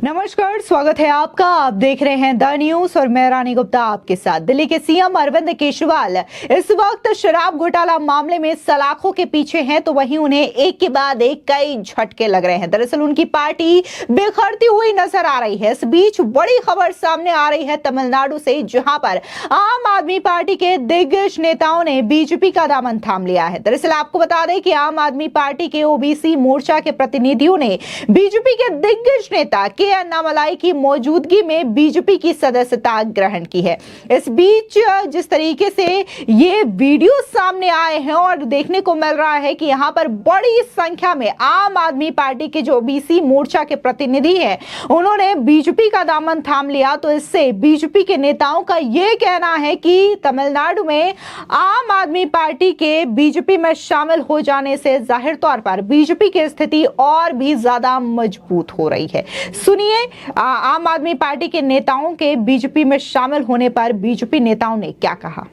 नमस्कार, स्वागत है आपका। आप देख रहे हैं द न्यूज और मैं रानी गुप्ता आपके साथ। दिल्ली के सीएम अरविंद केजरीवाल इस वक्त शराब घोटाला मामले में सलाखों के पीछे हैं, तो वहीं उन्हें एक के बाद एक कई झटके लग रहे हैं। दरअसल उनकी पार्टी बिखरती हुई नजर आ रही है। इस बीच बड़ी खबर सामने आ रही है तमिलनाडु से, जहां पर आम आदमी पार्टी के दिग्गज नेताओं ने बीजेपी का दामन थाम लिया है। दरअसल आपको बता दें कि आम आदमी पार्टी के ओबीसी मोर्चा के प्रतिनिधियों ने बीजेपी के दिग्गज नेता के अन्नामलाई की मौजूदगी में बीजेपी की सदस्यता ग्रहण की है। इस बीच जिस तरीके से ये वीडियो सामने आए हैं और देखने को मिल रहा है कि यहां पर बड़ी संख्या में आम आदमी पार्टी के जो ओबीसी मोर्चा के प्रतिनिधि हैं, उन्होंने बीजेपी का दामन थाम लिया। तो इससे बीजेपी के नेताओं का यह कहना है कि तमिलनाडु में आम आदमी पार्टी के बीजेपी में शामिल हो जाने से जाहिर तौर पर बीजेपी की स्थिति और भी ज्यादा मजबूत हो रही है। सुनिए आम आदमी पार्टी के नेताओं के बीजेपी में शामिल होने पर बीजेपी नेताओं ने क्या कहा।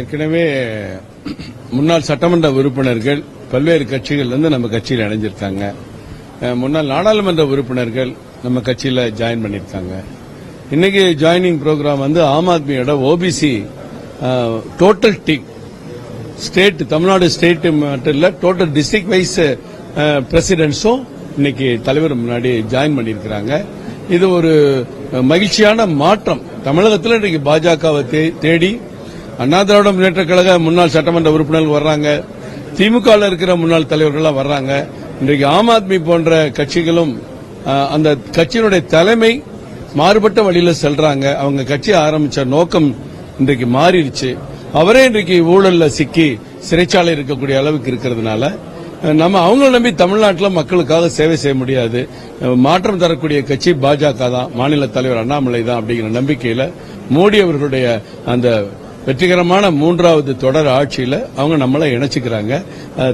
ஏற்கனவே முன்னாள் சட்டமன்ற உறுப்பினர்கள் பல்வேறு கட்சிகள்ல நம்ம கட்சியில் இணைஞ்சிருக்காங்க. முன்னாள் நாடாளுமன்ற உறுப்பினர்கள் நம்ம கட்சியில ஜாயின் பண்ணிருக்காங்க. இன்னைக்கு ஜாயினிங் ப்ரோக்ராம் வந்து ஆம் ஆத்மியோட OBC total team state Tamil Nadu state மட்டும் இல்ல டோட்டல் டிஸ்ட்ரிக்ட் வைஸ் பிரசிடென்ட்ஸும் இன்னைக்கு தலைவர் முன்னாடி ஜாயின் பண்ணிருக்காங்க. இது ஒரு மகிழ்ச்சியான மாற்றம். தமிழகத்தில் இன்றைக்கு பாஜகவை தேடி அண்ணா திராவிட முன்னேற்ற கழக முன்னாள் சட்டமன்ற உறுப்பினர்கள் வர்றாங்க, திமுக இருக்கிற முன்னாள் தலைவர்கள் வர்றாங்க. இன்றைக்கு ஆம் ஆத்மி போன்ற கட்சிகளும் அந்த கட்சியினுடைய தலைமை மாறுபட்ட வழியில செல்றாங்க. அவங்க கட்சி ஆரம்பிச்ச நோக்கம் இன்றைக்கு மாறிடுச்சு. அவரே இன்றைக்கு ஊழல்ல சிக்கி சிறைச்சாலை இருக்கக்கூடிய அளவுக்கு இருக்கிறதுனால நம்ம அவங்கள நம்பி தமிழ்நாட்டில் மக்களுக்காக சேவை செய்ய முடியாது. மாற்றம் தரக்கூடிய கட்சி பாஜக தான், மாநில தலைவர் அண்ணாமலை தான் அப்படிங்கிற நம்பிக்கையில மோடி அவர்களுடைய அந்த வெற்றிகரமான 3வது தொடர் ஆட்சியில அவங்க நம்மள இணைச்சுக்கிறாங்க.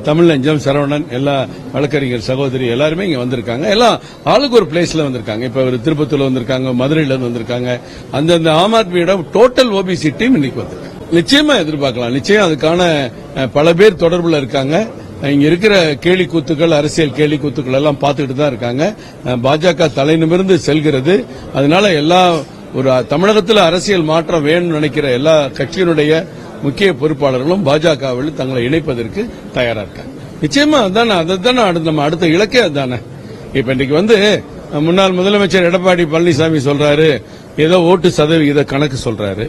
தமிழ்நெஞ்சம் சரவணன் எல்லா வழக்கறிஞர் சகோதரி எல்லாருமே இங்க வந்திருக்காங்க. எல்லாம் ஆளுக்கு ஒரு பிளேஸ்ல வந்திருக்காங்க. இப்ப திருப்பத்தூர்ல வந்திருக்காங்க, மதுரையில இருந்து வந்திருக்காங்க. அந்த ஆம் ஆத்மியோட டோட்டல் ஓபிசி டீம் இன்னைக்கு வந்திருக்கு. நிச்சயமா எதிர்பார்க்கலாம். நிச்சயம் அதுக்கான பல பேர் தொடர்புல இருக்காங்க. இங்க இருக்கிற கேலி கூத்துக்கள், அரசியல் கேலி கூத்துக்கள் எல்லாம் பார்த்துக்கிட்டு தான் இருக்காங்க. பாஜக தலைநிமிர்ந்து செல்கிறது. அதனால எல்லா ஒரு தமிழகத்தில் அரசியல் மாற்றம் வேணும்னு நினைக்கிற எல்லா கட்சியினுடைய முக்கிய பொறுப்பாளர்களும் பாஜகவில் தங்களை இணைப்பதற்கு தயாரா இருக்காங்க. நிச்சயமா அதுதானே நம்ம அடுத்த இலக்கே அதுதானே. இப்ப இன்னைக்கு வந்து முன்னாள் முதலமைச்சர் எடப்பாடி பழனிசாமி சொல்றாரு, ஏதோ ஓட்டு சதவிகித கணக்கு சொல்றாரு.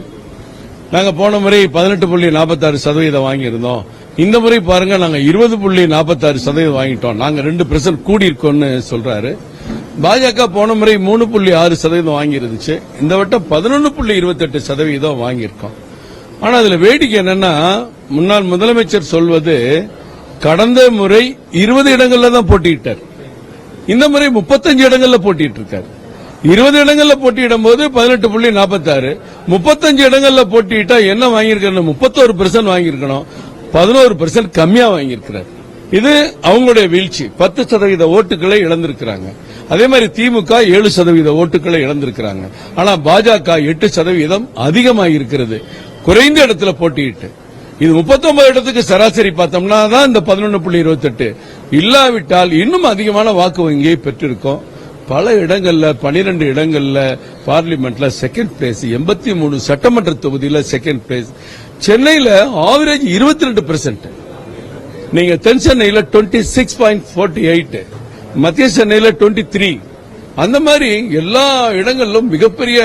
நாங்க போன முறை 18.46% வாங்கியிருந்தோம். இந்த முறை பாருங்க நாங்க 20.46% வாங்கிட்டோம். நாங்க 2% கூடி இருக்கோம்னு சொல்றாரு. பாஜக போன முறை 3.6% வாங்கி இருந்துச்சு. இந்த வட்டம் 11.28% வாங்கியிருக்கோம். ஆனா அதுல வேடிக்கை என்னன்னா, முன்னாள் முதலமைச்சர் சொல்வது கடந்த முறை 20 இடங்கள்ல தான் போட்டியிட்டார். இந்த முறை 35 இடங்கள்ல போட்டிட்டு இருக்காரு. 20 இடங்கள்ல போட்டியிடும் போது 18.46, 35 இடங்கள்ல போட்டியிட்டா என்ன வாங்கியிருக்கணும்? 31% வாங்கியிருக்கணும். 11% கம்மியா வாங்கியிருக்கிறார். இது அவங்களுடைய வீழ்ச்சி. 10% ஓட்டுகளை இழந்திருக்கிறாங்க. அதே மாதிரி திமுக 7% ஓட்டுகளை இழந்திருக்கிறாங்க. ஆனா பாஜக 8% அதிகமாகிருக்கிறது குறைந்த இடத்துல போட்டியிட்டு. இது 39 இடத்துக்கு சராசரி பார்த்தோம்னா தான் இந்த 11.28. இல்லாவிட்டால் இன்னும் அதிகமான வாக்கு வங்கியை பெற்றிருக்கோம். பல இடங்கள்ல 12 இடங்கள்ல பார்லிமெண்ட்ல செகண்ட் பிளேஸ், 83 சட்டமன்ற தொகுதியில செகண்ட் பிளேஸ். சென்னையில ஆவரேஜ் 22%, நீங்க தென் சென்னையில 26.48, மத்திய சென்னையில 23. அந்த மாதிரி எல்லா இடங்களிலும் மிகப்பெரிய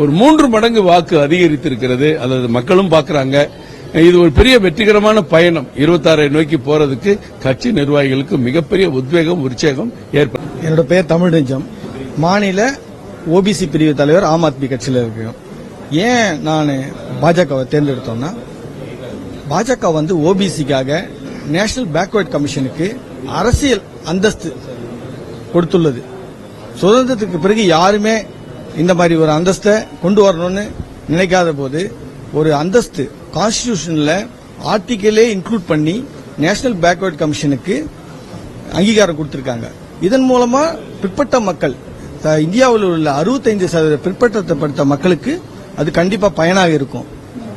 ஒரு 3 மடங்கு வாக்கு அதிகரித்திருக்கிறது. அதாவது மக்களும் பாக்குறாங்க. இது ஒரு பெரிய வெற்றிகரமான பயணம். 26 நோக்கி போறதுக்கு கட்சி நிர்வாகிகளுக்கு மிகப்பெரிய உத்வேகம், உற்சாகம் ஏற்படும். என்னோட பேர் தமிழ்நெஞ்சம். மாநில ஓபிசி பிரிவு தலைவர் ஆம் ஆத்மி கட்சியில் இருக்கேன். ஏன் நான் பாஜகவை தேர்ந்தெடுத்தோம்னா, பாஜக வந்து ஓபிசிக்காக நேஷனல் பேக்வர்ட் கமிஷனுக்கு அரசியல் அந்தஸ்து கொடுத்துள்ளது. சுதந்திரத்துக்கு பிறகு யாருமே இந்த மாதிரி ஒரு அந்தஸ்தை கொண்டு வரணும்னு நினைக்காத போது ஒரு அந்தஸ்து கான்ஸ்டிடியூஷன்ல ஆர்டிகிளே இன்க்ளூட் பண்ணி நேஷனல் பேக்வர்ட் கமிஷனுக்கு அங்கீகாரம் கொடுத்திருக்காங்க. இதன் மூலமா பிற்பட்ட மக்கள், இந்தியாவில் உள்ள 65% பிற்படுத்தப்பட்ட மக்களுக்கு அது கண்டிப்பா பயனாக இருக்கும்.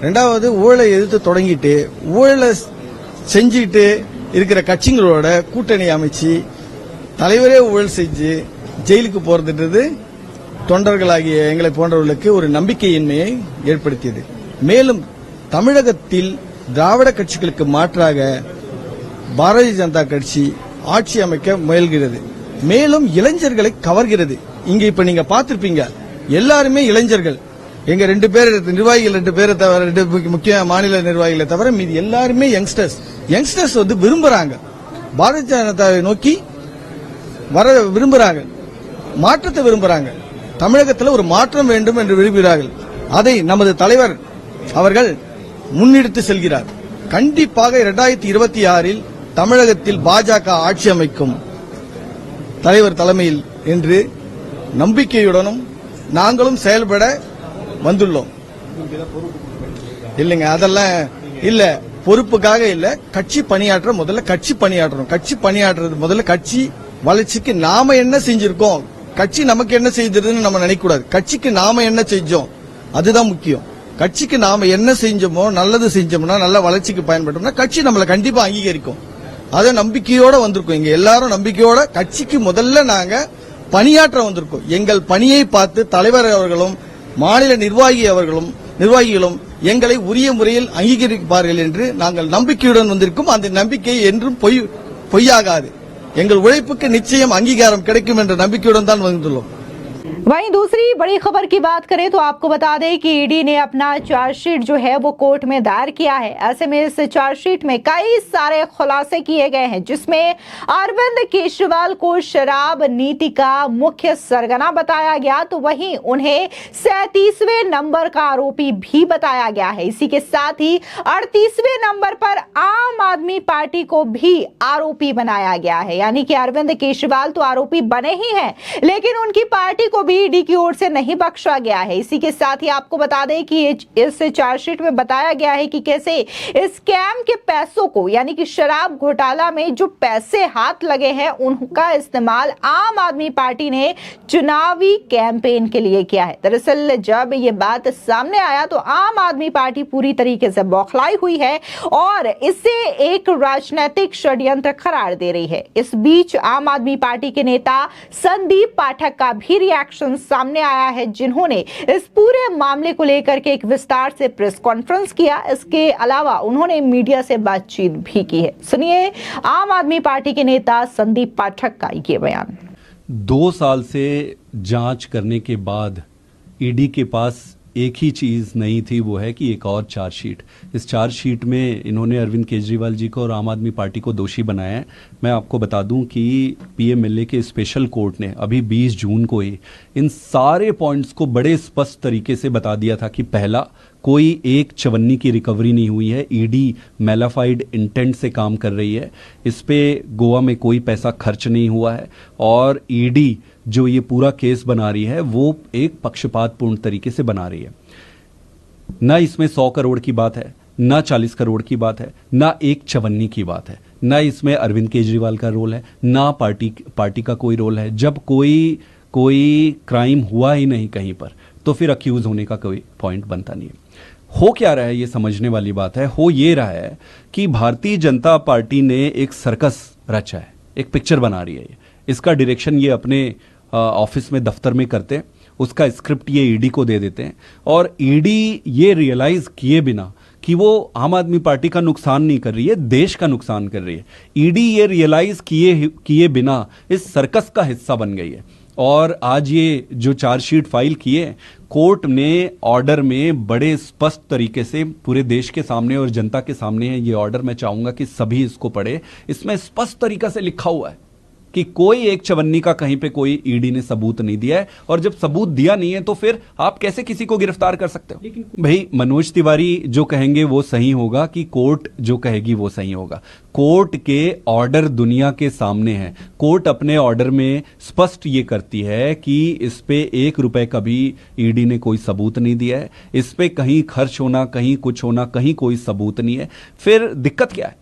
ரெண்டாவது, ஊழலை எதிர்த்து தொடங்கிட்டு ஊழலை செஞ்சுட்டு இருக்கிற கட்சிகளோட கூட்டணி அமைச்சு தலைவரே ஊழல் செஞ்சு ஜெயிலுக்கு போறதுன்றது தொண்டர்களாகிய எங்களை போன்றவர்களுக்கு ஒரு நம்பிக்கையின்மையை ஏற்படுத்தியது. மேலும் தமிழகத்தில் திராவிட கட்சிகளுக்கு மாற்றாக பாரதிய ஜனதா கட்சி ஆட்சி அமைக்க முயல்கிறது. மேலும் இளைஞர்களை கவர்கிறது. இங்க இப்ப நீங்க பார்த்திருப்பீங்க, எல்லாருமே இளைஞர்கள். எங்க 2 பேர் நிர்வாகிகள், 2 பேரை தவிர, 2 முக்கிய மாநில நிர்வாகிகளை தவிர மீதி எல்லாருமே யங்ஸ்டர்ஸ் வந்து விரும்புறாங்க, பாரதிய ஜனதாவை நோக்கி வர விரும்புறாங்க, மாற்றத்தை விரும்புறாங்க. தமிழகத்தில் ஒரு மாற்றம் வேண்டும் என்று விரும்புகிறார்கள். அதை நமது தலைவர் அவர்கள் முன்னெடுத்து செல்கிறார். கண்டிப்பாக 2026 தமிழகத்தில் பாஜக ஆட்சி அமைக்கும் தலைவர் தலைமையில் என்று நம்பிக்கையுடனும் நாங்களும் செயல்பட வந்துள்ளோம். இல்லைங்க, அதெல்லாம் இல்ல, பொறுப்புக்காக இல்ல. கட்சி பணியாற்ற முதல்ல கட்சி பணியாற்றணும். கட்சி பணியாற்றுறது முதல்ல கட்சி வளர்ச்சிக்கு நாம என்ன செஞ்சிருக்கோம், கட்சி நமக்கு என்ன செய்ததுன்னு நம்ம நினைக்க கூடாது. கட்சிக்கு நாம என்ன செஞ்சோம் அதுதான் முக்கியம். கட்சிக்கு நாம என்ன செஞ்சோமோ, நல்லது செஞ்சோம்னா, நல்ல வளர்ச்சிக்கு பயன்பட்டோம்னா கட்சி நம்மளை கண்டிப்பா அங்கீகரிக்கும். அதை நம்பிக்கையோட வந்திருக்கோம். இங்க எல்லாரும் நம்பிக்கையோட கட்சிக்கு முதல்ல நாங்க பணியாற்ற வந்திருக்கோம். எங்கள் பணியை பார்த்து தலைவர் அவர்களும் மாநில நிர்வாகிகளும் எங்களை உரிய முறையில் அங்கீகரிப்பார்கள் என்று நாங்கள் நம்பிக்கையுடன் வந்திருக்கோம். அந்த நம்பிக்கை என்றும் பொய்யாகாது. எங்கள் உழைப்புக்கு நிச்சயம் அங்கீகாரம் கிடைக்கும் என்ற நம்பிக்கையுடன் தான் வந்துள்ளோம். वहीं दूसरी बड़ी खबर की बात करें तो आपको बता दें कि ईडी ने अपना चार्जशीट जो है वो कोर्ट में दायर किया है। ऐसे में इस चार्जशीट में कई सारे खुलासे किए गए हैं, जिसमें अरविंद केजरीवाल को शराब नीति का मुख्य सरगना बताया गया, तो वहीं उन्हें 37वें नंबर का आरोपी भी बताया गया है। इसी के साथ ही 38वें नंबर पर आम आदमी पार्टी को भी आरोपी बनाया गया है। यानी कि अरविंद केजरीवाल तो आरोपी बने ही हैं, लेकिन उनकी पार्टी को भी ईडी की ओर से नहीं बख्शा गया है। इसी के साथ ही आपको बता दें कि इस चार्जशीट में बताया गया है कि कैसे इस स्कैम के पैसों को, यानी कि शराब घोटाला में जो पैसे हाथ लगे हैं उनका इस्तेमाल आम आदमी पार्टी ने चुनावी कैंपेन के लिए किया है। दरअसल जब ये बात सामने आया तो आम आदमी पार्टी पूरी तरीके से बौखलाई हुई है और इसे एक राजनीतिक षड्यंत्र करार दे रही है। इस बीच आम आदमी पार्टी के नेता संदीप पाठक का भी रिएक्शन सामने आया है, जिन्होंने इस पूरे मामले को लेकर के एक विस्तार से प्रेस कॉन्फ्रेंस किया। इसके अलावा उन्होंने मीडिया से बातचीत भी की है। सुनिए आम आदमी पार्टी के नेता संदीप पाठक का ये बयान। 2 साल से जांच करने के बाद ईडी के पास एक ही चीज नहीं थी, वो है कि एक और चार्जशीट। इस चार्जशीट में इन्होंने अरविंद केजरीवाल जी को और आम आदमी पार्टी को दोषी बनाया है। मैं आपको बता दूं कि पीएमएलए के स्पेशल कोर्ट ने अभी 20 जून को ही इन सारे पॉइंट्स को बड़े स्पष्ट तरीके से बता दिया था कि पहला, कोई एक चवन्नी की रिकवरी नहीं हुई है, ईडी मैलाफाइड इंटेंट से काम कर रही है, इस पे गोवा में कोई पैसा खर्च नहीं हुआ है, और ईडी जो ये पूरा केस बना रही है वो एक पक्षपातपूर्ण तरीके से बना रही है। ना इसमें 100 करोड़ की बात है, ना 40 करोड़ की बात है, ना एक चवन्नी की बात है, ना इसमें अरविंद केजरीवाल का रोल है, ना पार्टी का कोई रोल है। जब कोई क्राइम हुआ ही नहीं कहीं पर, तो फिर अक्यूज होने का कोई पॉइंट बनता नहीं है। हो क्या रहा है ये समझने वाली बात है। हो ये रहा है कि भारतीय जनता पार्टी ने एक सर्कस रचा है, एक पिक्चर बना रही है। इसका डायरेक्शन ये अपने ऑफिस में, दफ्तर में करते हैं, उसका स्क्रिप्ट ये ईडी को दे देते हैं, और ईडी ये रियलाइज किए बिना कि वो आम आदमी पार्टी का नुकसान नहीं कर रही है, देश का नुकसान कर रही है, ईडी ये रियलाइज किए बिना इस सर्कस का हिस्सा बन गई है। और आज ये जो चार्जशीट फाइल किए, कोर्ट ने ऑर्डर में बड़े स्पष्ट तरीके से पूरे देश के सामने और जनता के सामने है ये ऑर्डर, मैं चाहूंगा कि सभी इसको पढ़े। इसमें स्पष्ट तरीका से लिखा हुआ है कि कोई एक चवन्नी का कहीं पे कोई ईडी ने सबूत नहीं दिया है, और जब सबूत दिया नहीं है तो फिर आप कैसे किसी को गिरफ्तार कर सकते हो। लेकिन भाई मनोज तिवारी जो कहेंगे वो सही होगा कि कोर्ट जो कहेगी वो सही होगा। कोर्ट के ऑर्डर दुनिया के सामने है। कोर्ट अपने ऑर्डर में स्पष्ट ये करती है कि इस पे 1 रुपए का भी ईडी ने कोई सबूत नहीं दिया है, इस पे कहीं खर्च होना, कहीं कुछ होना, कहीं कोई सबूत नहीं है। फिर दिक्कत क्या है?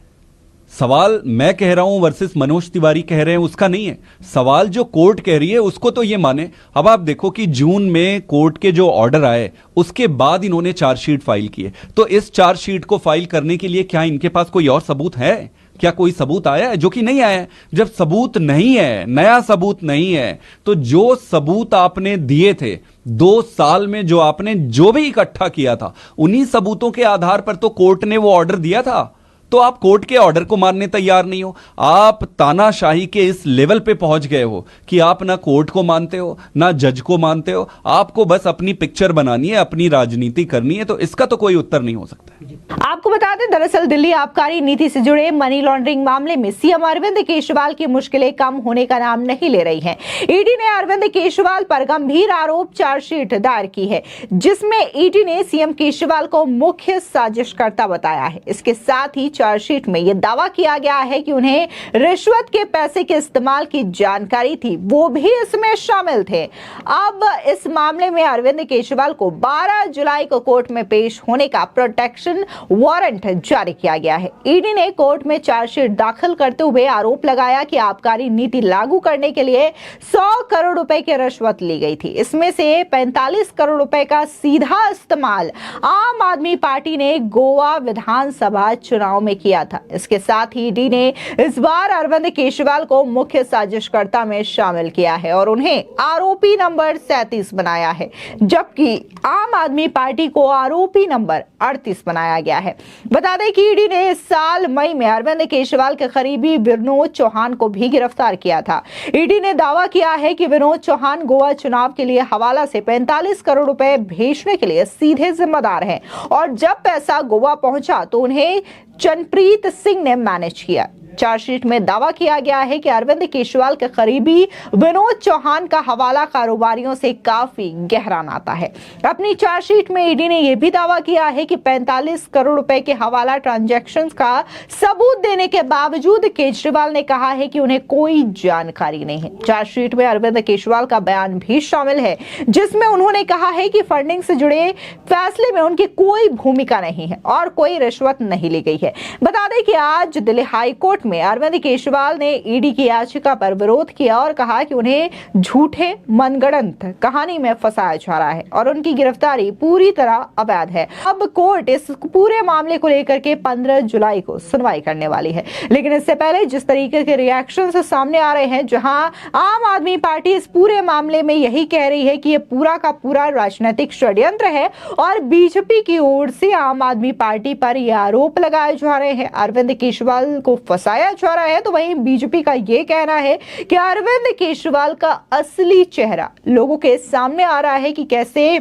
सवाल मैं कह रहा हूं वर्सेस मनोज तिवारी कह रहे हैं, उसका नहीं है। सवाल जो कोर्ट कह रही है उसको तो ये माने। अब आप देखो कि जून में कोर्ट के जो ऑर्डर आए उसके बाद इन्होंने चार्जशीट फाइल की है, तो इस चार्जशीट को फाइल करने के लिए क्या इनके पास कोई और सबूत है? क्या कोई सबूत आया है? जो कि नहीं आया है। जब सबूत नहीं है, नया सबूत नहीं है, तो जो सबूत आपने दिए थे 2 साल में, जो आपने जो भी इकट्ठा किया था, उन्हीं सबूतों के आधार पर तो कोर्ट ने वो ऑर्डर दिया था। तो आप कोर्ट के ऑर्डर को मानने तैयार नहीं हो। आप तानाशाही के इस लेवल पे पहुंच गए हो कि आप ना कोर्ट को मानते हो, ना जज को मानते हो। आपको बस अपनी पिक्चर बनानी है, अपनी राजनीति करनी है, तो इसका तो कोई उत्तर नहीं हो सकता। आपको बता दें, दरअसल दिल्ली आबकारी नीति से जुड़े मनी लॉन्ड्रिंग मामले में सीएम अरविंद केजरीवाल की मुश्किलें कम होने का नाम नहीं ले रही हैं। ईडी ने अरविंद केजरीवाल पर गंभीर आरोप चार्जशीट दायर की है, जिसमें ईडी ने सीएम केजरीवाल को मुख्य साजिशकर्ता बताया है। इसके साथ ही चार्जशीट में यह दावा किया गया है कि उन्हें रिश्वत के पैसे के इस्तेमाल की जानकारी थी, वो भी इसमें शामिल थे। अब इस मामले में अरविंद केजरीवाल को 12 जुलाई को कोर्ट में पेश होने का प्रोटेक्शन वारंट जारी किया गया है। ईडी ने कोर्ट में चार्जशीट दाखिल करते हुए आरोप लगाया कि आबकारी नीति लागू करने के लिए 100 करोड़ रुपए की रिश्वत ली गई थी। इसमें से 45 करोड़ रुपए का सीधा इस्तेमाल आम आदमी पार्टी ने गोवा विधानसभा चुनाव में किया था। इसके साथ ही ईडी ने इस बार अरविंद केजरीवाल को मुख्य साजिशकर्ता में शामिल किया है और उन्हें आरोपी नंबर 37 बनाया है, जबकि आम आदमी पार्टी को आरोपी नंबर 38 बनाया गया है। बता दें कि ईडी ने इस साल मई में अरविंद केजरीवाल के करीबी विनोद चौहान को भी गिरफ्तार किया था। ईडी ने दावा किया है कि विनोद चौहान गोवा चुनाव के लिए हवाला से 45 करोड़ रुपए भेजने के लिए सीधे जिम्मेदार हैं और जब पैसा गोवा पहुंचा तो उन्हें चनप्रीत सिंह ने मैनेज किया। चार्जशीट में दावा किया गया है कि अरविंद केजरीवाल के करीबी विनोद चौहान का हवाला कारोबारियों से काफी गहरा नाता है। अपनी चार्जशीट में ईडी ने यह भी दावा किया है कि 45 करोड़ रुपए के हवाला ट्रांजैक्शंस का सबूत देने के बावजूद केजरीवाल ने कहा है कि उन्हें कोई जानकारी नहीं है। चार्जशीट में अरविंद केजरीवाल का बयान भी शामिल है, जिसमें उन्होंने कहा है कि फंडिंग से जुड़े फैसले में उनकी कोई भूमिका नहीं है और कोई रिश्वत नहीं ली गई है। बता दें कि आज दिल्ली हाई कोर्ट में अरविंद केजरीवाल ने ईडी की याचिका पर विरोध किया और कहा कि उन्हें झूठे मनगढ़ंत कहानी में फंसाया जा रहा है और उनकी गिरफ्तारी पूरी तरह अवैध है। अब कोर्ट इस पूरे मामले को लेकर के 15 जुलाई को सुनवाई करने वाली है। लेकिन इससे पहले जिस तरीके के रिएक्शन सामने आ रहे हैं, जहां आम आदमी पार्टी इस पूरे मामले में यही कह रही है कि ये पूरा का पूरा राजनीतिक षड्यंत्र है और बीजेपी की ओर से आम आदमी पार्टी पर यह आरोप लगाए जा रहे हैं, अरविंद केजरीवाल को फंसाया जा रहा है, तो वहीं बीजेपी का यह कहना है कि अरविंद केजरीवाल का असली चेहरा लोगों के सामने आ रहा है कि कैसे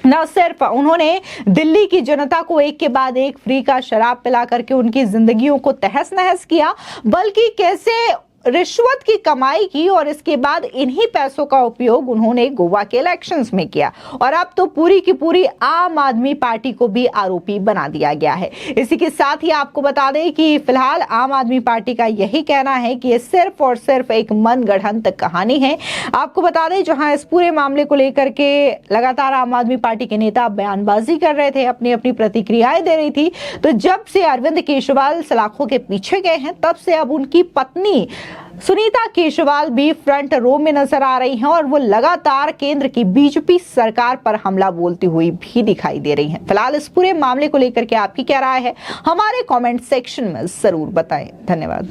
न सिर्फ उन्होंने दिल्ली की जनता को एक के बाद एक फ्री का शराब पिला करके उनकी जिंदगियों को तहस नहस किया, बल्कि कैसे रिश्वत की कमाई की और इसके बाद इन्हीं पैसों का उपयोग उन्होंने गोवा के इलेक्शंस में किया और अब तो पूरी की पूरी आम आदमी पार्टी को भी आरोपी बना दिया गया है। इसी के साथ ही आपको बता दें कि फिलहाल आम आदमी पार्टी का यही कहना है कि ये सिर्फ और सिर्फ एक मनगढ़ंत कहानी है। आपको बता दें, जहां इस पूरे मामले को लेकर के लगातार आम आदमी पार्टी के नेता बयानबाजी कर रहे थे, अपनी अपनी प्रतिक्रियाएं दे रही थी, तो जब से अरविंद केजरीवाल सलाखों के पीछे गए हैं, तब से अब उनकी पत्नी सुनीता केजरीवाल भी फ्रंट रो में नजर आ रही हैं और वो लगातार केंद्र की बीजेपी सरकार पर हमला बोलती हुई भी दिखाई दे रही हैं। फिलहाल इस पूरे मामले को लेकर के आपकी क्या राय है, हमारे कमेंट सेक्शन में जरूर बताएं। धन्यवाद।